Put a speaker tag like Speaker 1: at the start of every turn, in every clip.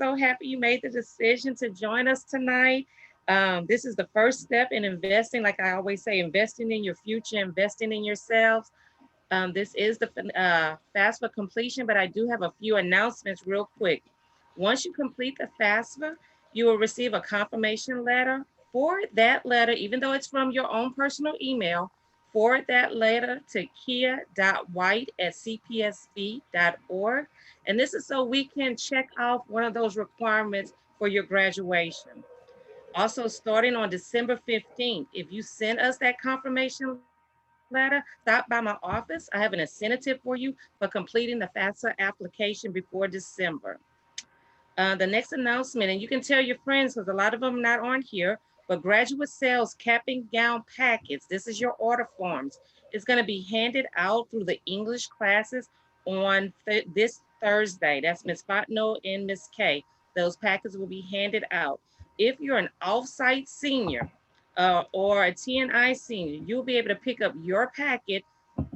Speaker 1: so happy you made the decision to join us tonight. This is the first step in investing. Like I always say, investing in your future, investing in yourselves. This is the FAFSA completion, but I do have a few announcements real quick. Once you complete the FAFSA, you will receive a confirmation letter. Forward that letter, even though it's from your own personal email, forward that letter to kia.white@cpsb.org. And this is so we can check off one of those requirements for your graduation. Also, starting on December 15th, if you send us that confirmation letter, stop by my office. I have an incentive for you for completing the FAFSA application before December. The next announcement, and you can tell your friends because a lot of them are not on here, but graduate sales cap and gown packets. This is your order forms. It's going to be handed out through the English classes on this Thursday. That's Miss Fontenot and Miss K. Those packets will be handed out. If you're an off-site senior or a TNI senior, you'll be able to pick up your packet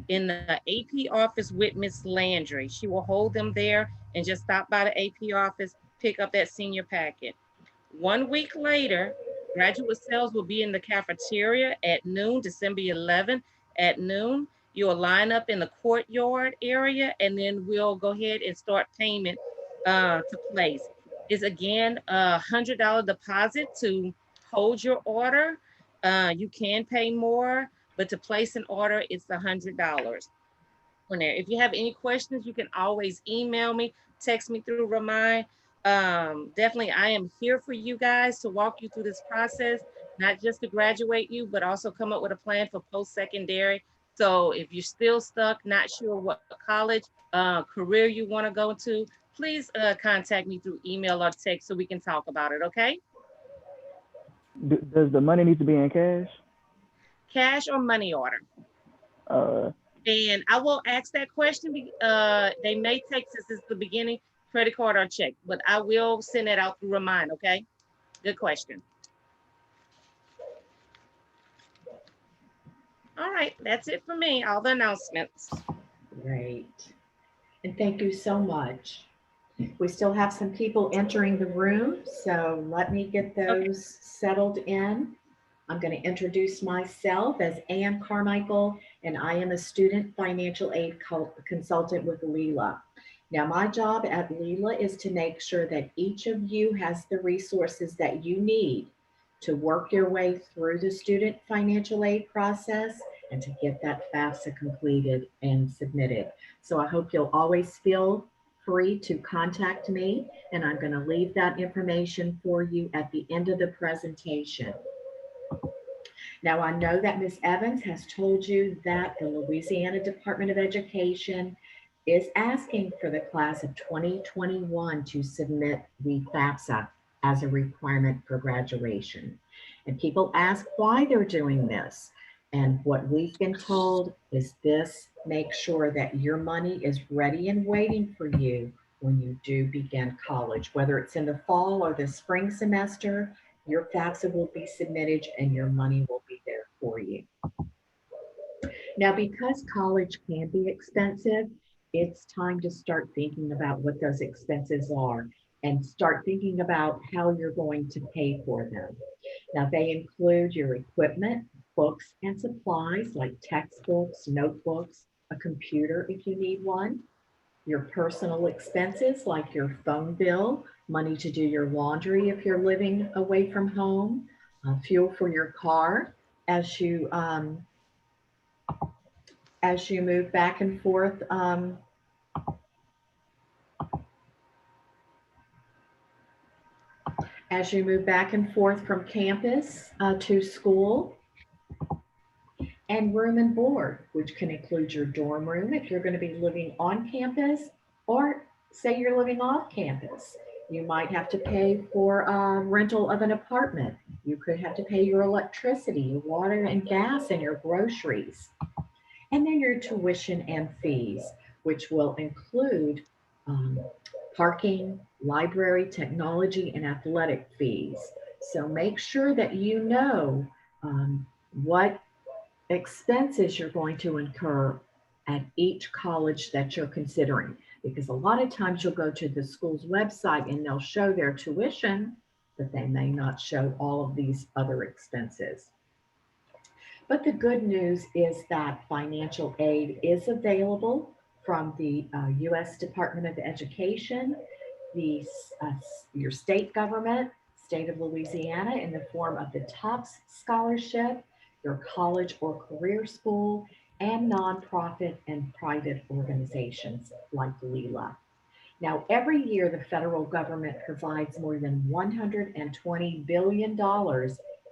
Speaker 1: in the AP office with Miss Landry. She will hold them there and just stop by the AP office, pick up that senior packet. 1 week later, graduate sales will be in the cafeteria at noon, December 11th at noon. You'll line up in the courtyard area, and then we'll go ahead and start payment to place. It's again a $100 deposit to hold your order. You can pay more, but to place an order, it's $100 on there. If you have any questions, you can always email me, text me through Remind. Definitely, I am here for you guys to walk you through this process, not just to graduate you, but also come up with a plan for post-secondary. So if you're still stuck, not sure what college, career you want to go to, please contact me through email or text so we can talk about it, okay?
Speaker 2: Does the money need to be in cash?
Speaker 1: Cash or money order?
Speaker 2: Uh,
Speaker 1: And I will ask that question. They may take, since it's the beginning, credit card or check, but I will send it out through Remind, okay? Good question. All right, that's it for me, all the announcements.
Speaker 3: Great. And thank you so much. We still have some people entering the room, so let me get those settled in. I'm going to introduce myself as Ann Carmichael, and I am a student financial aid consultant with Lela. Now, my job at Lela is to make sure that each of you has the resources that you need to work your way through the student financial aid process and to get that FAFSA completed and submitted. So I hope you'll always feel free to contact me, and I'm going to leave that information for you at the end of the presentation. Now, I know that Ms. Evans has told you that the Louisiana Department of Education is asking for the class of 2021 to submit the FAFSA as a requirement for graduation. And people ask why they're doing this. And what we've been told is this makes sure that your money is ready and waiting for you when you do begin college, whether it's in the fall or the spring semester. Your FAFSA will be submitted and your money will be there for you. Now, because college can be expensive, it's time to start thinking about what those expenses are and start thinking about how you're going to pay for them. Now, they include your equipment, books and supplies like textbooks, notebooks, a computer if you need one, your personal expenses like your phone bill, money to do your laundry if you're living away from home, fuel for your car as you move back and forth from campus to school, and room and board, which can include your dorm room if you're going to be living on campus, or say you're living off campus. You might have to pay for a rental of an apartment. You could have to pay your electricity, your water and gas, and your groceries. And then your tuition and fees, which will include parking, library, technology, and athletic fees. So make sure that you know what expenses you're going to incur at each college that you're considering. because a lot of times you'll go to the school's website and they'll show their tuition, but they may not show all of these other expenses. But the good news is that financial aid is available from the U.S. Department of Education, the, uh, your state government, state of Louisiana, in the form of the TOPS scholarship, your college or career school, and nonprofit and private organizations like Lela. Now, every year, the federal government provides more than $120 billion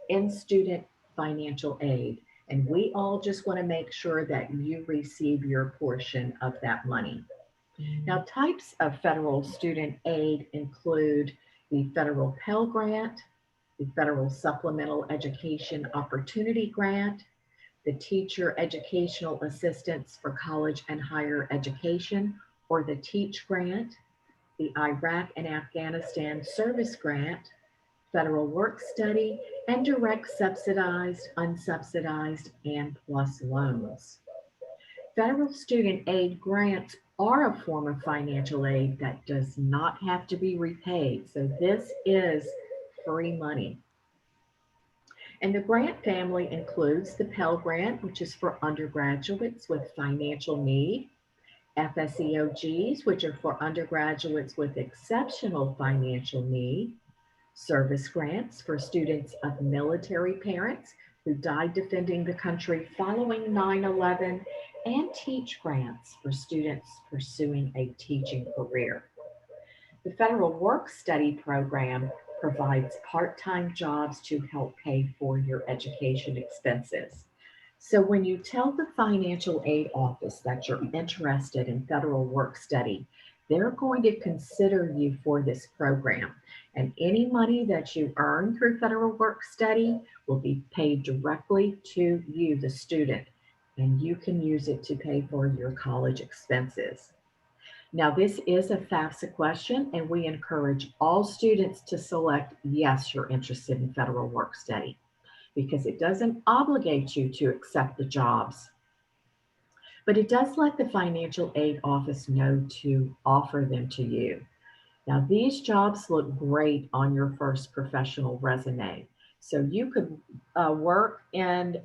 Speaker 3: in student financial aid. And we all just want to make sure that you receive your portion of that money. Now, types of federal student aid include the federal Pell Grant, the federal Supplemental Education Opportunity Grant, the Teacher Educational Assistance for College and Higher Education, or the TEACH Grant, the Iraq and Afghanistan Service Grant, federal work study, and direct subsidized, unsubsidized, and plus loans. Federal student aid grants are a form of financial aid that does not have to be repaid. So this is free money. And the grant family includes the Pell Grant, which is for undergraduates with financial need, FSEOGs, which are for undergraduates with exceptional financial need, service grants for students of military parents who died defending the country following 9/11, and teach grants for students pursuing a teaching career. The Federal Work Study Program provides part-time jobs to help pay for your education expenses. So when you tell the financial aid office that you're interested in federal work study, they're going to consider you for this program. And any money that you earn through federal work study will be paid directly to you, the student, and you can use it to pay for your college expenses. Now, this is a FAFSA question, and we encourage all students to select yes, you're interested in federal work study, because it doesn't obligate you to accept the jobs, but it does let the financial aid office know to offer them to you. Now, these jobs look great on your first professional resume. So you could work in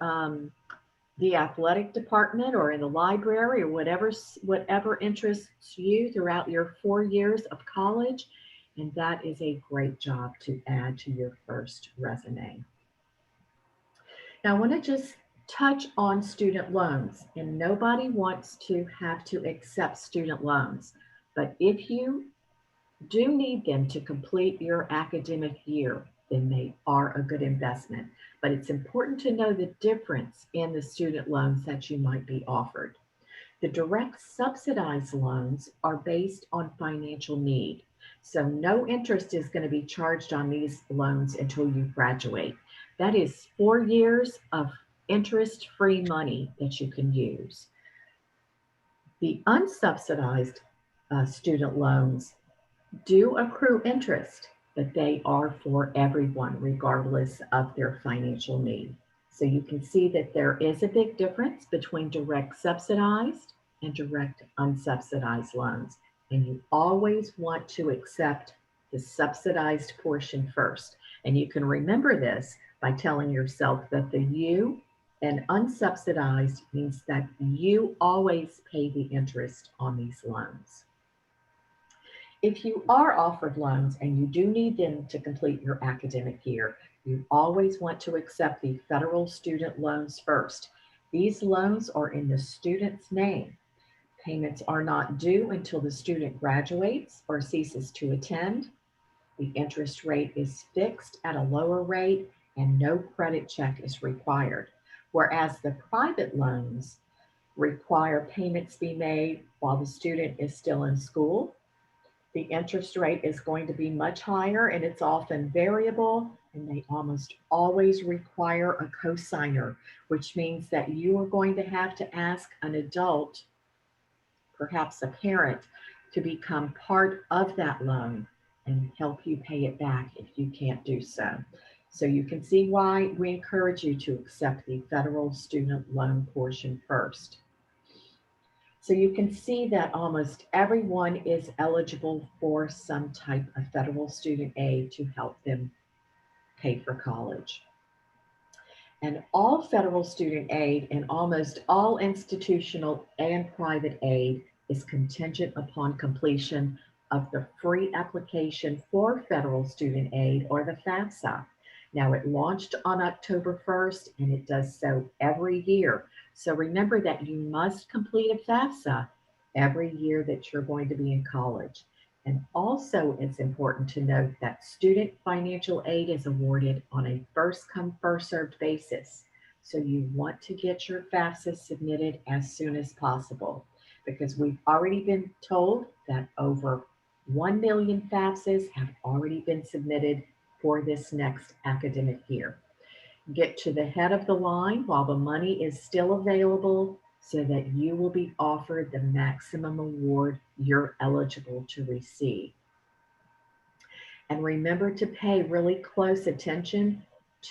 Speaker 3: the athletic department or in the library or whatever interests you throughout your 4 years of college. And that is a great job to add to your first resume. Now, I want to just touch on student loans, and nobody wants to have to accept student loans. But if you do need them to complete your academic year, then they are a good investment. But it's important to know the difference in the student loans that you might be offered. The direct subsidized loans are based on financial need. So no interest is going to be charged on these loans until you graduate. That is 4 years of interest-free money that you can use. The unsubsidized student loans do accrue interest, but they are for everyone, regardless of their financial need. So you can see that there is a big difference between direct subsidized and direct unsubsidized loans. And you always want to accept the subsidized portion first. And you can remember this by telling yourself that the U and unsubsidized means that you always pay the interest on these loans. If you are offered loans and you do need them to complete your academic year, you always want to accept the federal student loans first. These loans are in the student's name. Payments are not due until the student graduates or ceases to attend. The interest rate is fixed at a lower rate and no credit check is required. Whereas the private loans require payments be made while the student is still in school. The interest rate is going to be much higher and it's often variable, and they almost always require a cosigner, which means that you are going to have to ask an adult, perhaps a parent, to become part of that loan and help you pay it back if you can't do so. So you can see why we encourage you to accept the federal student loan portion first. So you can see that almost everyone is eligible for some type of federal student aid to help them pay for college. And all federal student aid and almost all institutional and private aid is contingent upon completion of the free application for federal student aid, or the FAFSA. Now, it launched on October 1st and it does so every year. So remember that you must complete a FAFSA every year that you're going to be in college. And also, it's important to note that student financial aid is awarded on a first come, first served basis. So you want to get your FAFSA submitted as soon as possible, because we've already been told that over 1 million FAFSAs have already been submitted for this next academic year. Get to the head of the line while the money is still available so that you will be offered the maximum award you're eligible to receive. And remember to pay really close attention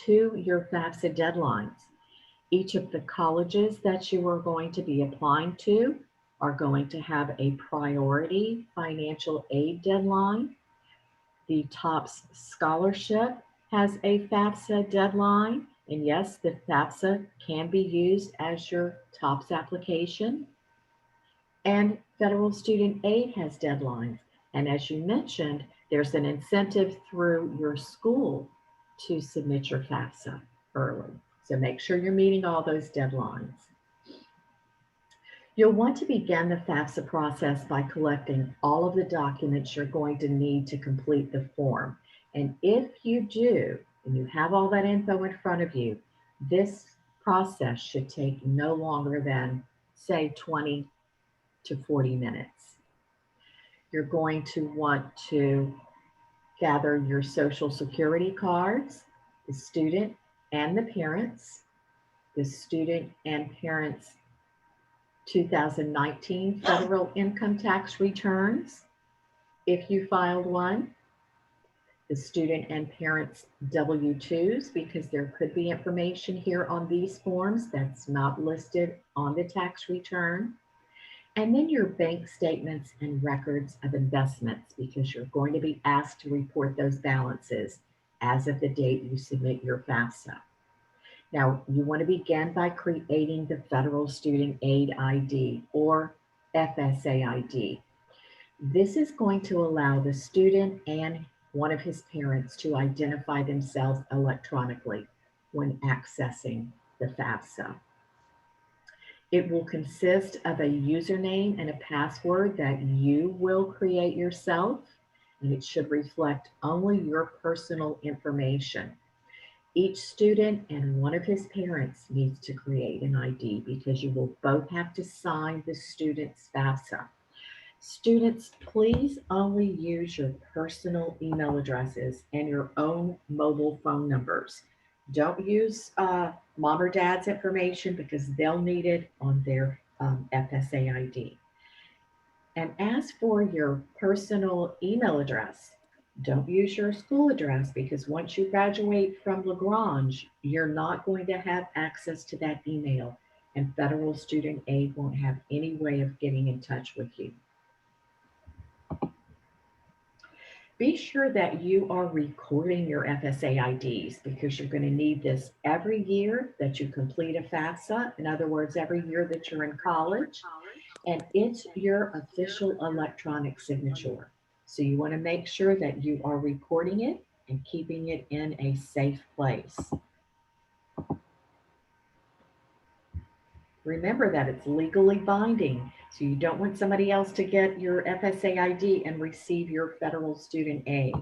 Speaker 3: to your FAFSA deadlines. Each of the colleges that you are going to be applying to are going to have a priority financial aid deadline. The TOPS scholarship has a FAFSA deadline. And yes, the FAFSA can be used as your TOPS application. And federal student aid has deadlines. And as you mentioned, there's an incentive through your school to submit your FAFSA early. So make sure you're meeting all those deadlines. You'll want to begin the FAFSA process by collecting all of the documents you're going to need to complete the form. And if you do, and you have all that info in front of you, this process should take no longer than, say, 20 to 40 minutes. You're going to want to gather your social security cards, the student and the parents, the student and parents 2019 federal income tax returns, if you filed one, the student and parents W-2s, because there could be information here on these forms that's not listed on the tax return, and then your bank statements and records of investments, because you're going to be asked to report those balances as of the date you submit your FAFSA. Now, you want to begin by creating the Federal Student Aid ID, or FSA ID. This is going to allow the student and one of his parents to identify themselves electronically when accessing the FAFSA. It will consist of a username and a password that you will create yourself, and it should reflect only your personal information. Each student and one of his parents needs to create an ID, because you will both have to sign the student's FAFSA. Students, please only use your personal email addresses and your own mobile phone numbers. Don't use mom or dad's information, because they'll need it on their FSA ID. And as for your personal email address, don't use your school address, because once you graduate from Lagrange, you're not going to have access to that email, and federal student aid won't have any way of getting in touch with you. Be sure that you are recording your FSA IDs, because you're going to need this every year that you complete a FAFSA. In other words, every year that you're in college, and it's your official electronic signature. So you want to make sure that you are recording it and keeping it in a safe place. Remember that it's legally binding, so you don't want somebody else to get your FSA ID and receive your federal student aid.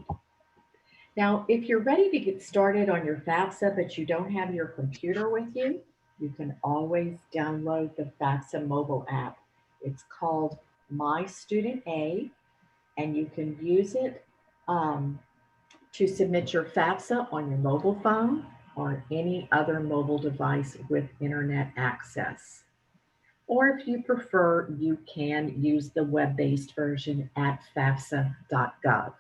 Speaker 3: Now, if you're ready to get started on your FAFSA, but you don't have your computer with you, you can always download the FAFSA mobile app. It's called My Student Aid, and you can use it to submit your FAFSA on your mobile phone or any other mobile device with internet access. Or if you prefer, you can use the web-based version at fafsa.gov.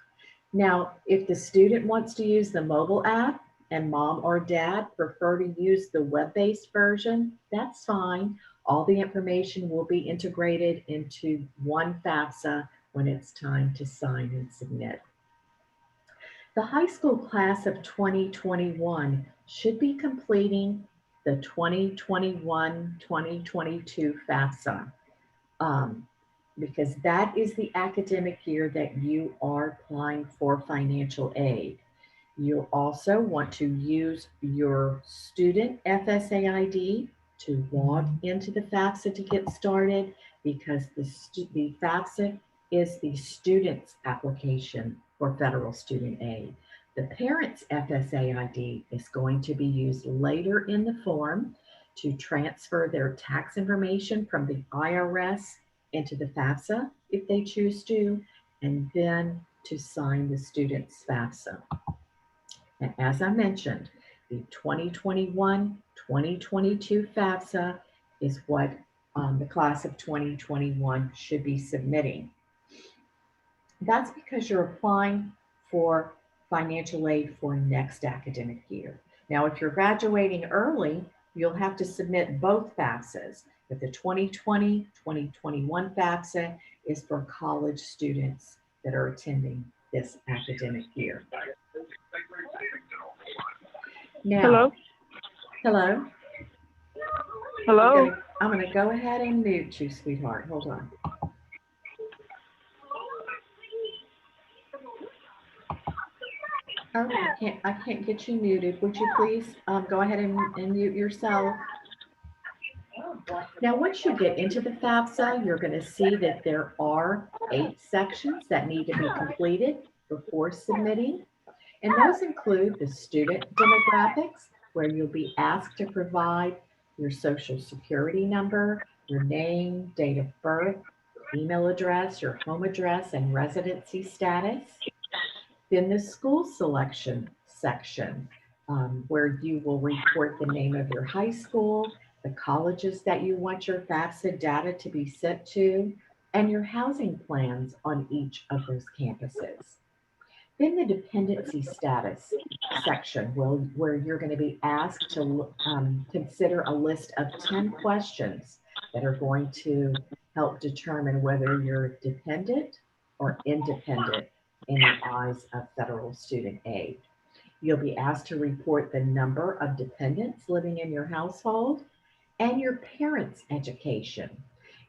Speaker 3: Now, if the student wants to use the mobile app and mom or dad prefer to use the web-based version, that's fine. All the information will be integrated into one FAFSA when it's time to sign and submit. The high school class of 2021 should be completing the 2021-2022 FAFSA, because that is the academic year that you are applying for financial aid. You'll also want to use your student FSA ID to log into the FAFSA to get started, because the FAFSA is the student's application for federal student aid. The parent's FSA ID is going to be used later in the form to transfer their tax information from the IRS into the FAFSA if they choose to, and then to sign the student's FAFSA. And as I mentioned, the 2021-2022 FAFSA is what the class of 2021 should be submitting. That's because you're applying for financial aid for next academic year. Now, if you're graduating early, you'll have to submit both FAFSAs, but the 2020-2021 FAFSA is for college students that are attending this academic year. Now,
Speaker 2: Hello?
Speaker 3: hello.
Speaker 2: Hello?
Speaker 3: I'm gonna go ahead and mute you, sweetheart. Hold on. Oh, I can't get you muted. Would you please go ahead and mute yourself? Now, once you get into the FAFSA, you're going to see that there are 8 sections that need to be completed before submitting. And those include the student demographics, where you'll be asked to provide your social security number, your name, date of birth, email address, your home address, and residency status. Then the school selection section, where you will report the name of your high school, the colleges that you want your FAFSA data to be sent to, and your housing plans on each of those campuses. Then the dependency status section, where you're going to be asked to consider a list of 10 questions that are going to help determine whether you're dependent or independent in the eyes of federal student aid. You'll be asked to report the number of dependents living in your household and your parents' education.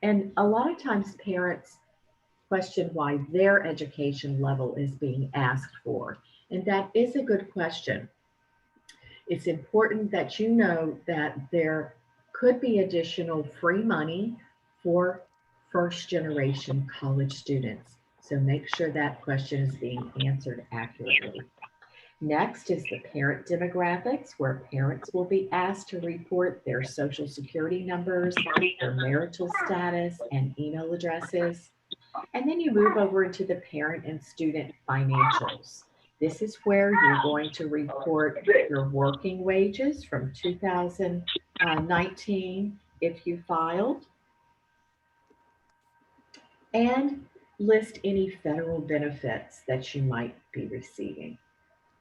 Speaker 3: And a lot of times parents question why their education level is being asked for. And that is a good question. It's important that you know that there could be additional free money for first generation college students. So make sure that question is being answered accurately. Next is the parent demographics, where parents will be asked to report their social security numbers, their marital status, and email addresses. And then you move over into the parent and student financials. This is where you're going to report your working wages from 2019 if you filed, and list any federal benefits that you might be receiving.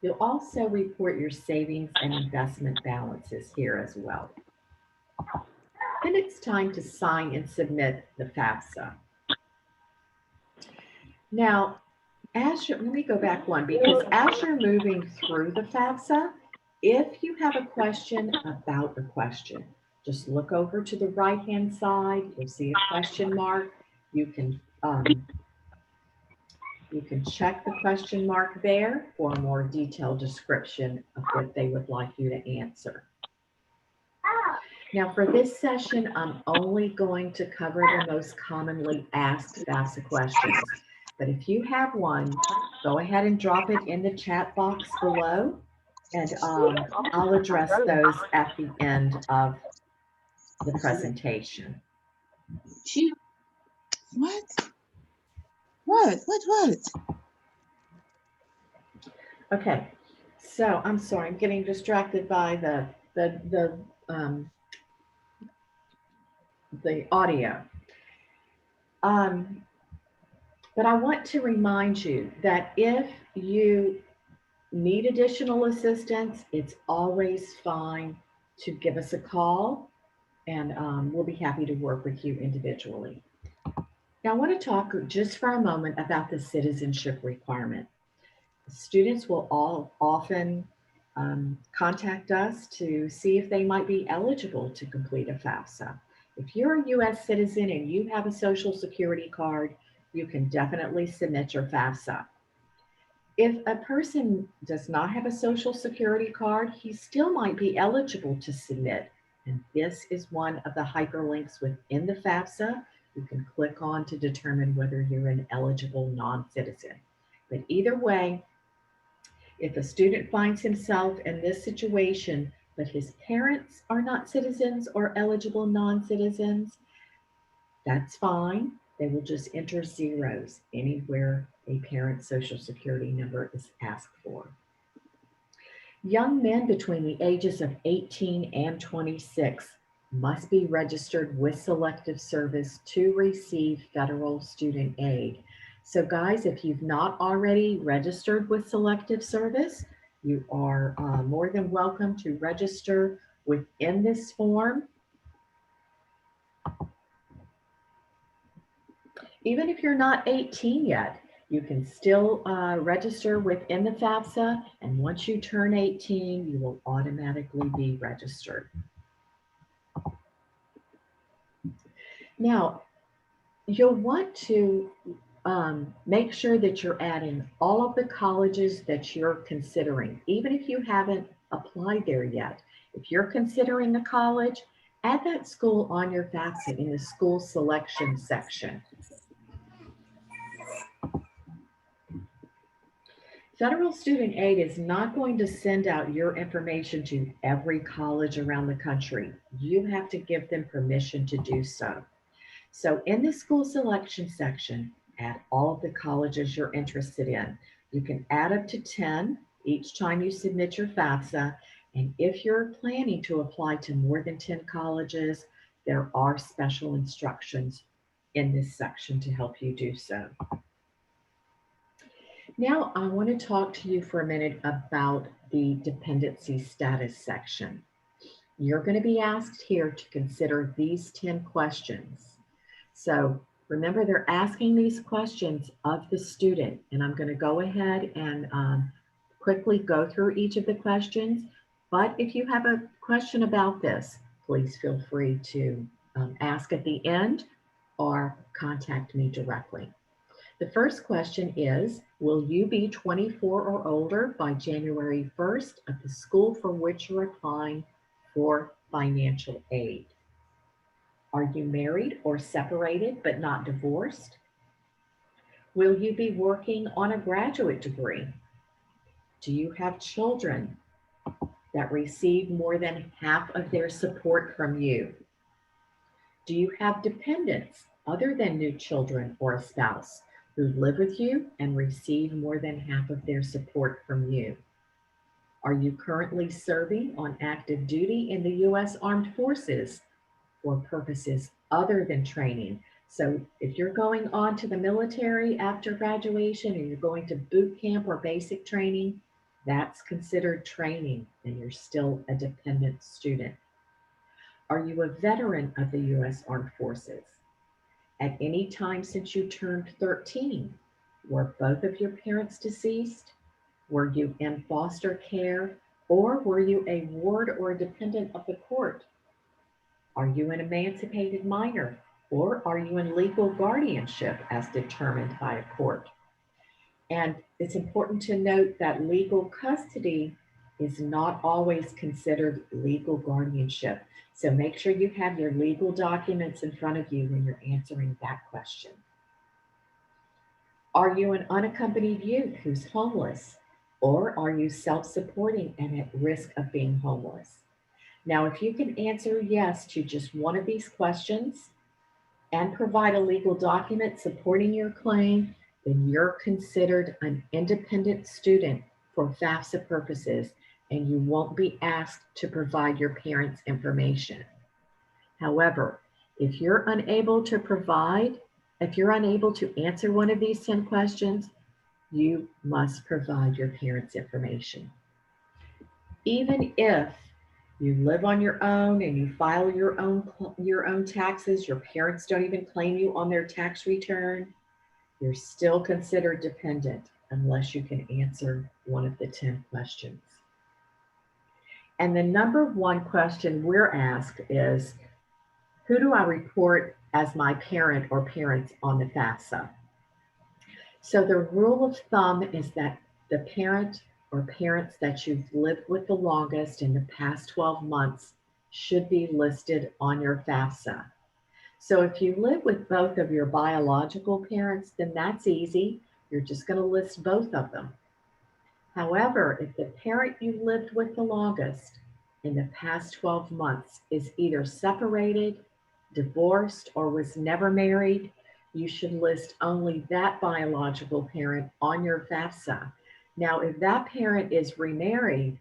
Speaker 3: You'll also report your savings and investment balances here as well. Then it's time to sign and submit the FAFSA. Now, let me go back one, because as you're moving through the FAFSA, if you have a question about the question, just look over to the right-hand side. You'll see a question mark. You can check the question mark there for a more detailed description of what they would like you to answer. Now, for this session, I'm only going to cover the most commonly asked FAFSA questions. But if you have one, go ahead and drop it in the chat box below, and I'll address those at the end of the presentation.
Speaker 4: What?
Speaker 3: Okay, so I'm sorry, I'm getting distracted by the audio. But I want to remind you that if you need additional assistance, it's always fine to give us a call and we'll be happy to work with you individually. Now, I want to talk just for a moment about the citizenship requirement. Students will all often contact us to see if they might be eligible to complete a FAFSA. If you're a US citizen and you have a Social Security card, you can definitely submit your FAFSA. If a person does not have a Social Security card, he still might be eligible to submit. And this is one of the hyperlinks within the FAFSA you can click on to determine whether you're an eligible non-citizen. But either way, if a student finds himself in this situation, but his parents are not citizens or eligible non-citizens, that's fine. They will just enter zeros anywhere a parent's social security number is asked for. Young men between the ages of 18 and 26 must be registered with Selective Service to receive federal student aid. So guys, if you've not already registered with Selective Service, you are more than welcome to register within this form. Even if you're not 18 yet, you can still register within the FAFSA, and once you turn 18, you will automatically be registered. Now, you'll want to make sure that you're adding all of the colleges that you're considering, even if you haven't applied there yet. If you're considering a college, add that school on your FAFSA in the school selection section. Federal student aid is not going to send out your information to every college around the country. You have to give them permission to do so. So in the school selection section, add all of the colleges you're interested in. You can add up to 10 each time you submit your FAFSA. And if you're planning to apply to more than 10 colleges, there are special instructions in this section to help you do so. Now, I want to talk to you for a minute about the dependency status section. You're going to be asked here to consider these 10 questions. So remember, they're asking these questions of the student, and I'm going to go ahead and quickly go through each of the questions. But if you have a question about this, please feel free to ask at the end or contact me directly. The first question is, will you be 24 or older by January 1st of the school for which you're applying for financial aid? Are you married or separated but not divorced? Will you be working on a graduate degree? Do you have children that receive more than half of their support from you? Do you have dependents other than new children or a spouse who live with you and receive more than half of their support from you? Are you currently serving on active duty in the U.S. Armed Forces for purposes other than training? So if you're going on to the military after graduation, or you're going to boot camp or basic training, that's considered training and you're still a dependent student. Are you a veteran of the U.S. Armed Forces? At any time since you turned 13, were both of your parents deceased? Were you in foster care, or were you a ward or a dependent of the court? Are you an emancipated minor, or are you in legal guardianship as determined by a court? And it's important to note that legal custody is not always considered legal guardianship. So make sure you have your legal documents in front of you when you're answering that question. Are you an unaccompanied youth who's homeless? Or are you self-supporting and at risk of being homeless? Now, if you can answer yes to just one of these questions and provide a legal document supporting your claim, then you're considered an independent student for FAFSA purposes, and you won't be asked to provide your parents' information. However, if you're unable to answer one of these 10 questions, you must provide your parents' information. Even if you live on your own and you file your own taxes, your parents don't even claim you on their tax return, you're still considered dependent unless you can answer one of the 10 questions. And the number one question we're asked is, who do I report as my parent or parents on the FAFSA? So the rule of thumb is that the parent or parents that you've lived with the longest in the past 12 months should be listed on your FAFSA. So if you live with both of your biological parents, then that's easy. You're just going to list both of them. However, if the parent you lived with the longest in the past 12 months is either separated, divorced, or was never married, you should list only that biological parent on your FAFSA. Now, if that parent is remarried,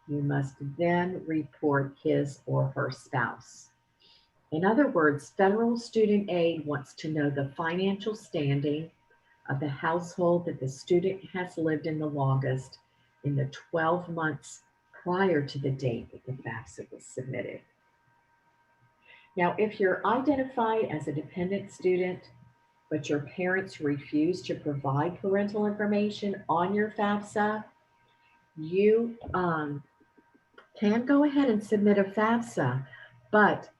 Speaker 3: you must then report his or her spouse. In other words, federal student aid wants to know the financial standing of the household that the student has lived in the longest in the 12 months prior to the date that the FAFSA was submitted. Now, if you're identified as a dependent student, but your parents refuse to provide parental information on your FAFSA, you can go ahead and submit a FAFSA, but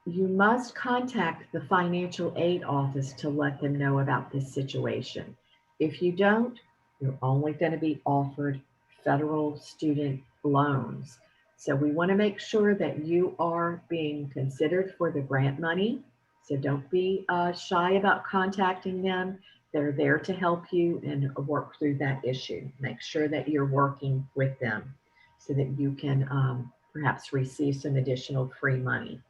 Speaker 3: you must contact the financial aid office to let them know about this situation. If you don't, you're only going to be offered federal student loans. So we want to make sure that you are being considered for the grant money. So don't be shy about contacting them. They're there to help you and work through that issue. Make sure that you're working with them so that you can perhaps receive some additional free money.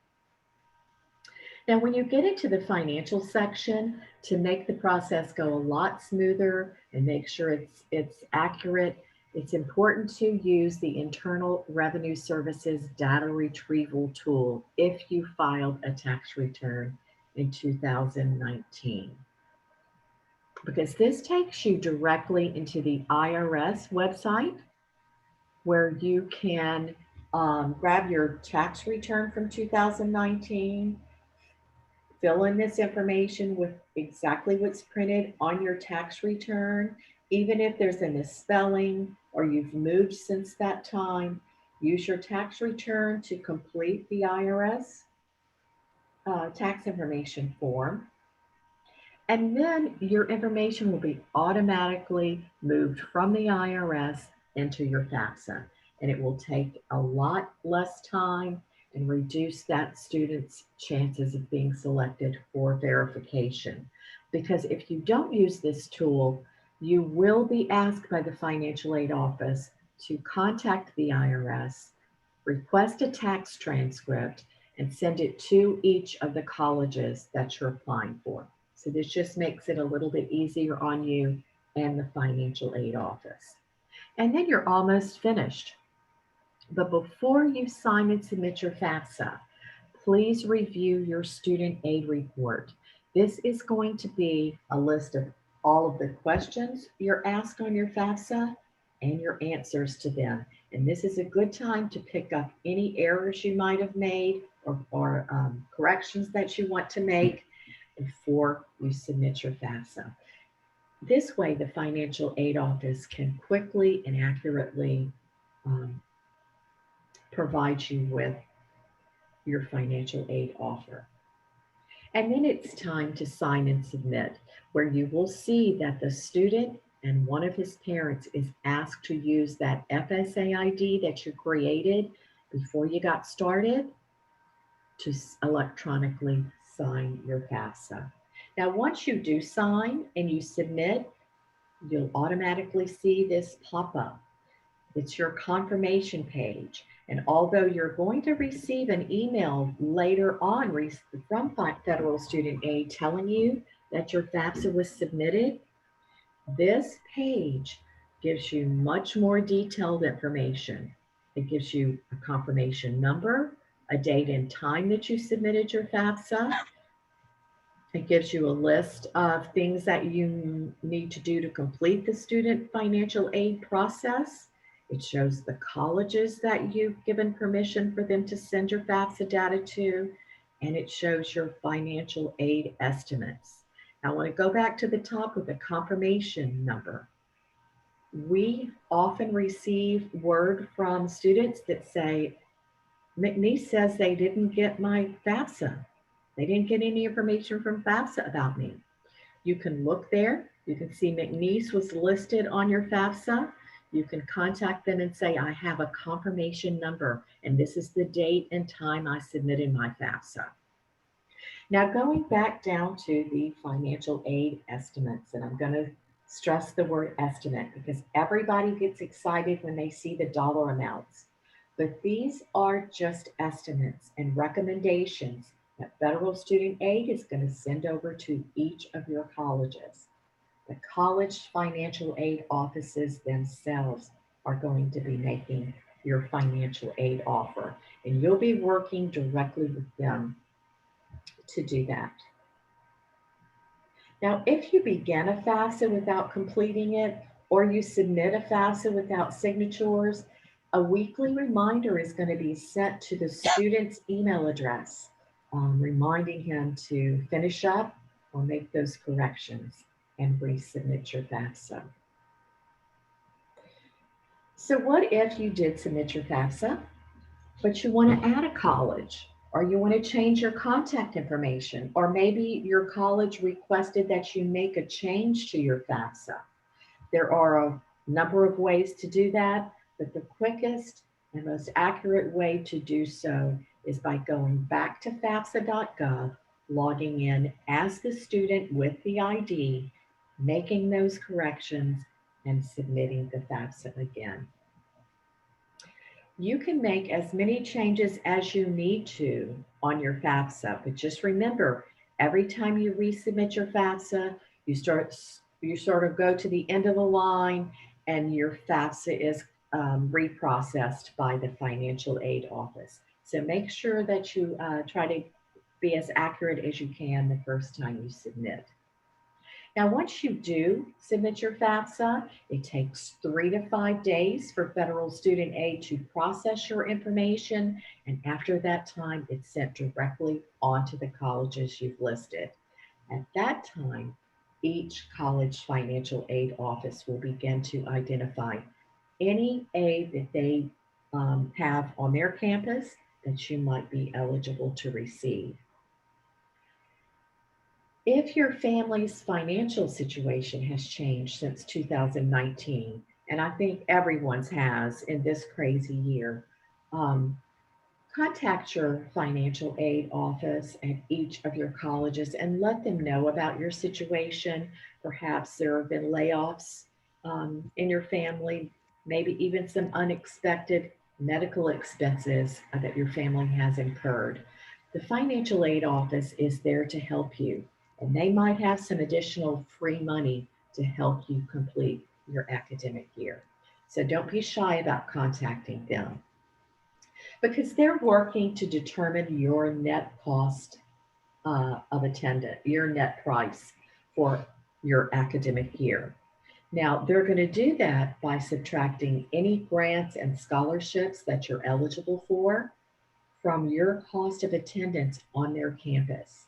Speaker 3: Now, when you get into the financial section, to make the process go a lot smoother and make sure it's accurate, it's important to use the Internal Revenue Service's data retrieval tool if you filed a tax return in 2019. Because this takes you directly into the IRS website where you can grab your tax return from 2019, fill in this information with exactly what's printed on your tax return. Even if there's a misspelling or you've moved since that time, use your tax return to complete the IRS tax information form. And then your information will be automatically moved from the IRS into your FAFSA. And it will take a lot less time and reduce that student's chances of being selected for verification. Because if you don't use this tool, you will be asked by the financial aid office to contact the IRS, request a tax transcript, and send it to each of the colleges that you're applying for. So this just makes it a little bit easier on you and the financial aid office. And then you're almost finished. But before you sign and submit your FAFSA, please review your student aid report. This is going to be a list of all of the questions you're asked on your FAFSA and your answers to them. And this is a good time to pick up any errors you might have made or corrections that you want to make before you submit your FAFSA. This way, the financial aid office can quickly and accurately provide you with your financial aid offer. And then it's time to sign and submit, where you will see that the student and one of his parents is asked to use that FSA ID that you created before you got started to electronically sign your FAFSA. Now, once you do sign and you submit, you'll automatically see this pop up. It's your confirmation page. And although you're going to receive an email later on from Federal Student Aid telling you that your FAFSA was submitted, this page gives you much more detailed information. It gives you a confirmation number, a date and time that you submitted your FAFSA. It gives you a list of things that you need to do to complete the student financial aid process. It shows the colleges that you've given permission for them to send your FAFSA data to, and it shows your financial aid estimates. Now, I want to go back to the top with the confirmation number. We often receive word from students that say, McNeese says they didn't get my FAFSA. They didn't get any information from FAFSA about me. You can look there. You can see McNeese was listed on your FAFSA. You can contact them and say, I have a confirmation number, and this is the date and time I submitted my FAFSA. Now, going back down to the financial aid estimates, and I'm going to stress the word estimate because everybody gets excited when they see the dollar amounts. But these are just estimates and recommendations that federal student aid is going to send over to each of your colleges. The college financial aid offices themselves are going to be making your financial aid offer, and you'll be working directly with them to do that. Now, if you begin a FAFSA without completing it, or you submit a FAFSA without signatures, a weekly reminder is going to be sent to the student's email address, reminding him to finish up or make those corrections and resubmit your FAFSA. So what if you did submit your FAFSA, but you want to add a college, or you want to change your contact information, or maybe your college requested that you make a change to your FAFSA? There are a number of ways to do that, but the quickest and most accurate way to do so is by going back to FAFSA.gov, logging in as the student with the ID, making those corrections, and submitting the FAFSA again. You can make as many changes as you need to on your FAFSA, but just remember, every time you resubmit your FAFSA, you sort of go to the end of the line and your FAFSA is reprocessed by the financial aid office. So make sure that you try to be as accurate as you can the first time you submit. Now, once you do submit your FAFSA, it takes 3 to 5 days for federal student aid to process your information. And after that time, it's sent directly onto the colleges you've listed. At that time, each college financial aid office will begin to identify any aid that they have on their campus that you might be eligible to receive. If your family's financial situation has changed since 2019, and I think everyone's has in this crazy year, contact your financial aid office at each of your colleges and let them know about your situation. Perhaps there have been layoffs in your family, maybe even some unexpected medical expenses that your family has incurred. The financial aid office is there to help you, and they might have some additional free money to help you complete your academic year. So don't be shy about contacting them, because they're working to determine your net cost of attendance, your net price for your academic year. Now, they're going to do that by subtracting any grants and scholarships that you're eligible for from your cost of attendance on their campus.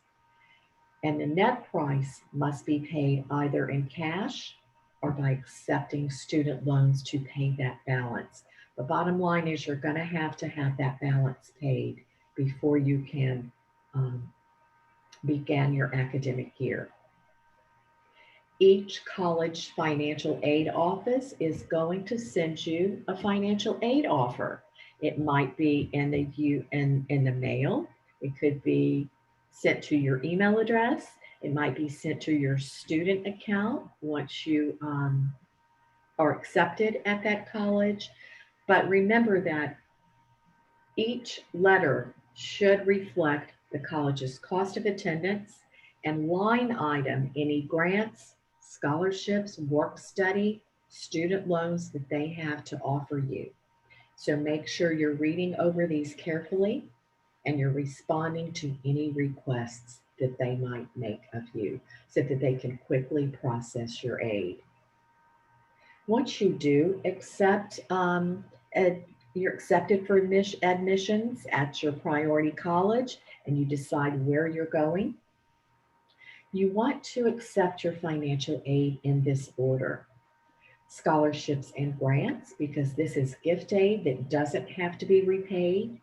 Speaker 3: And the net price must be paid either in cash or by accepting student loans to pay that balance. The bottom line is you're going to have that balance paid before you can begin your academic year. Each college financial aid office is going to send you a financial aid offer. It might be in the mail. It could be sent to your email address. It might be sent to your student account once you are accepted at that college. But remember that each letter should reflect the college's cost of attendance and line item any grants, scholarships, work study, student loans that they have to offer you. So make sure you're reading over these carefully and you're responding to any requests that they might make of you so that they can quickly process your aid. Once you do accept, you're accepted for admissions at your priority college and you decide where you're going, you want to accept your financial aid in this order. Scholarships and grants, because this is gift aid that doesn't have to be repaid.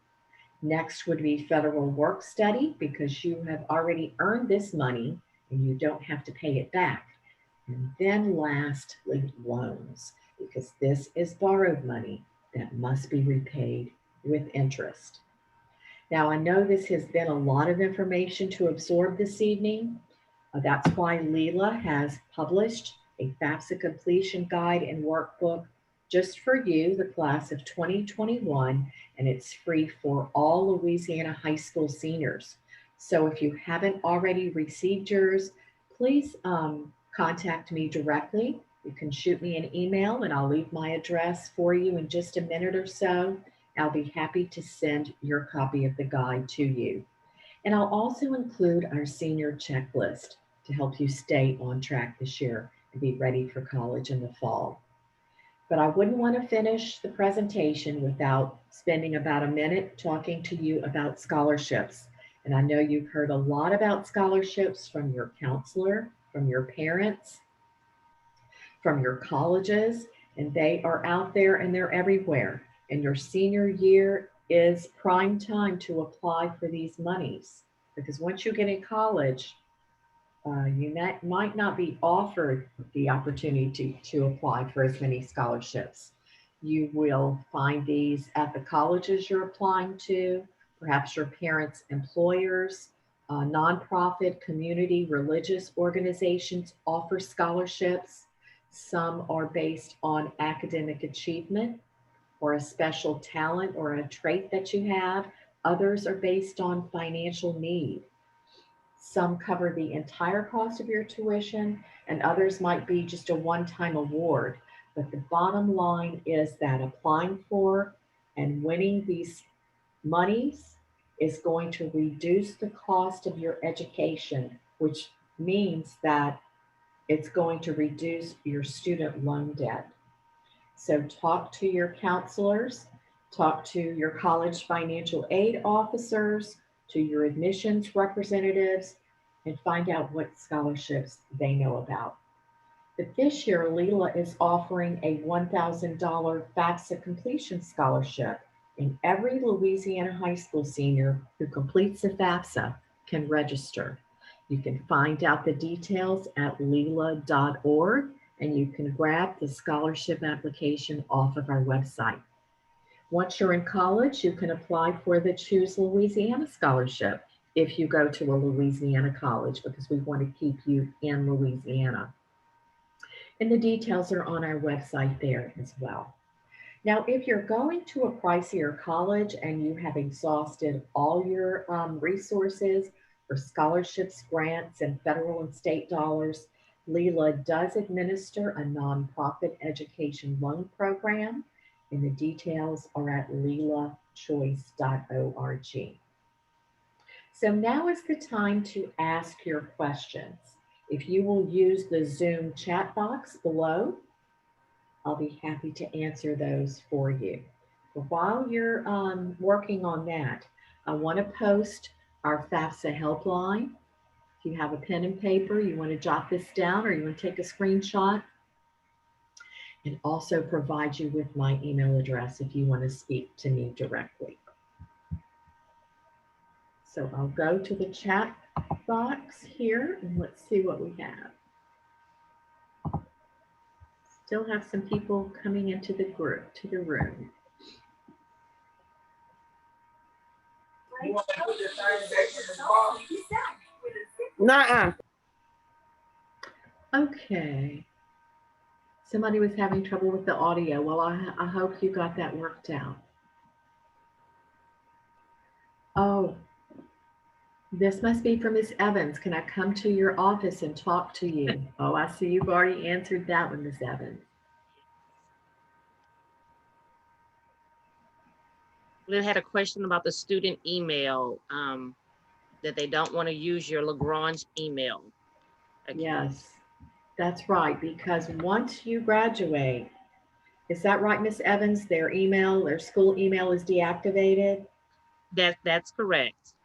Speaker 3: Next would be federal work study, because you have already earned this money and you don't have to pay it back. And then lastly, loans, because this is borrowed money that must be repaid with interest. Now, I know this has been a lot of information to absorb this evening. That's why Lela has published a FAFSA completion guide and workbook just for you, the class of 2021, and it's free for all Louisiana high school seniors. So if you haven't already received yours, please contact me directly. You can shoot me an email and I'll leave my address for you in just a minute or so. I'll be happy to send your copy of the guide to you. And I'll also include our senior checklist to help you stay on track this year and be ready for college in the fall. But I wouldn't want to finish the presentation without spending about a minute talking to you about scholarships. And I know you've heard a lot about scholarships from your counselor, from your parents, from your colleges, and they are out there and they're everywhere. And your senior year is prime time to apply for these monies, because once you get in college, you might not be offered the opportunity to apply for as many scholarships. You will find these at the colleges you're applying to, perhaps your parents' employers, nonprofit, community, religious organizations offer scholarships. Some are based on academic achievement or a special talent or a trait that you have. Others are based on financial need. Some cover the entire cost of your tuition, and others might be just a one-time award. But the bottom line is that applying for and winning these monies is going to reduce the cost of your education, which means that it's going to reduce your student loan debt. So talk to your counselors, talk to your college financial aid officers, to your admissions representatives, and find out what scholarships they know about. But this year, Lela is offering a $1,000 FAFSA completion scholarship, and every Louisiana high school senior who completes a FAFSA can register. You can find out the details at lela.org, and you can grab the scholarship application off of our website. Once you're in college, you can apply for the Choose Louisiana scholarship if you go to a Louisiana college, because we want to keep you in Louisiana. And the details are on our website there as well. Now, if you're going to a pricier college and you have exhausted all your resources for scholarships, grants, and federal and state dollars, Lela does administer a nonprofit education loan program, and the details are at lelachoice.org. So now is the time to ask your questions. If you will use the Zoom chat box below, I'll be happy to answer those for you. But while you're working on that, I want to post our FAFSA helpline. If you have a pen and paper, you want to jot this down or you want to take a screenshot, and also provide you with my email address if you want to speak to me directly. So I'll go to the chat box here and let's see what we have. Still have some people coming into the group, to the room.
Speaker 2: Nuh-uh.
Speaker 3: Okay. Somebody was having trouble with the audio. Well, I hope you got that worked out. Oh, this must be for Miss Evans. Can I come to your office and talk to you? Oh, I see you've already answered that one, Miss Evans.
Speaker 1: We had a question about the student email, that they don't want to use your Lagrange email.
Speaker 3: Yes. That's right, because once you graduate, is that right, Miss Evans? Their school email is deactivated.
Speaker 1: That's correct.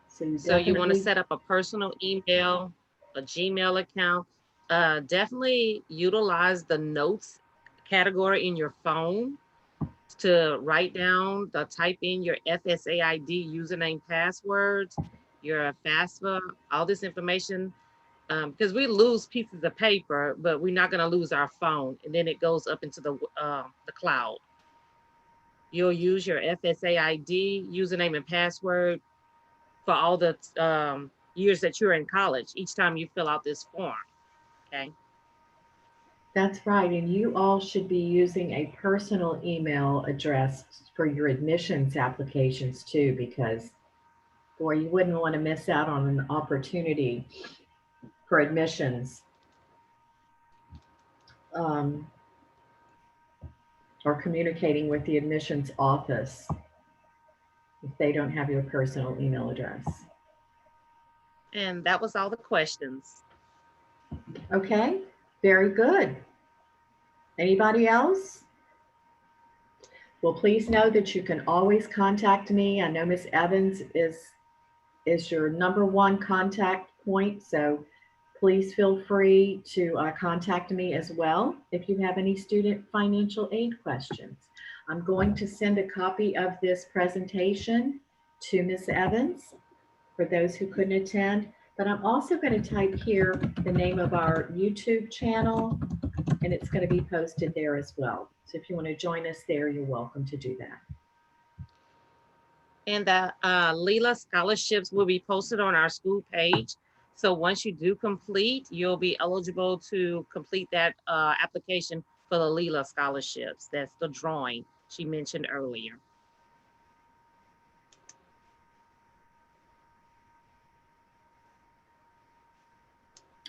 Speaker 3: So you
Speaker 1: So you want to
Speaker 3: definitely,
Speaker 1: set up a personal email, a Gmail account. Definitely utilize the notes category in your phone to write down, type in your FSAID username, passwords, your FAFSA, all this information. Because we lose pieces of paper, but we're not going to lose our phone, and then it goes up into the cloud. You'll use your FSAID username and password for all the years that you're in college each time you fill out this form. Okay.
Speaker 3: that's right. And you all should be using a personal email address for your admissions applications too, because boy, you wouldn't want to miss out on an opportunity for admissions, um, or communicating with the admissions office if they don't have your personal email address.
Speaker 1: And that was all the questions.
Speaker 3: Okay, very good. Anybody else? Well, please know that you can always contact me. I know Miss Evans is your number one contact point, so please feel free to contact me as well if you have any student financial aid questions. I'm going to send a copy of this presentation to Miss Evans for those who couldn't attend, but I'm also going to type here the name of our YouTube channel, and it's going to be posted there as well. So if you want to join us there, you're welcome to do that.
Speaker 1: And the Lela scholarships will be posted on our school page. So once you do complete, you'll be eligible to complete that application for the Lela scholarships. That's the drawing she mentioned earlier.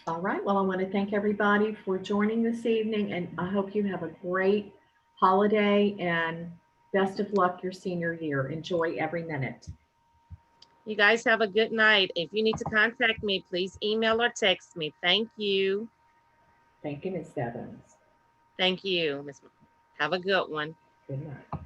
Speaker 3: All right, well, I want to thank everybody for joining this evening, and I hope you have a great holiday and best of luck your senior year. Enjoy every minute.
Speaker 1: You guys have a good night. If you need to contact me, please email or text me. Thank you.
Speaker 3: Thank you, Ms. Evans.
Speaker 1: Thank you, Ms. Have a good one.
Speaker 3: Good night.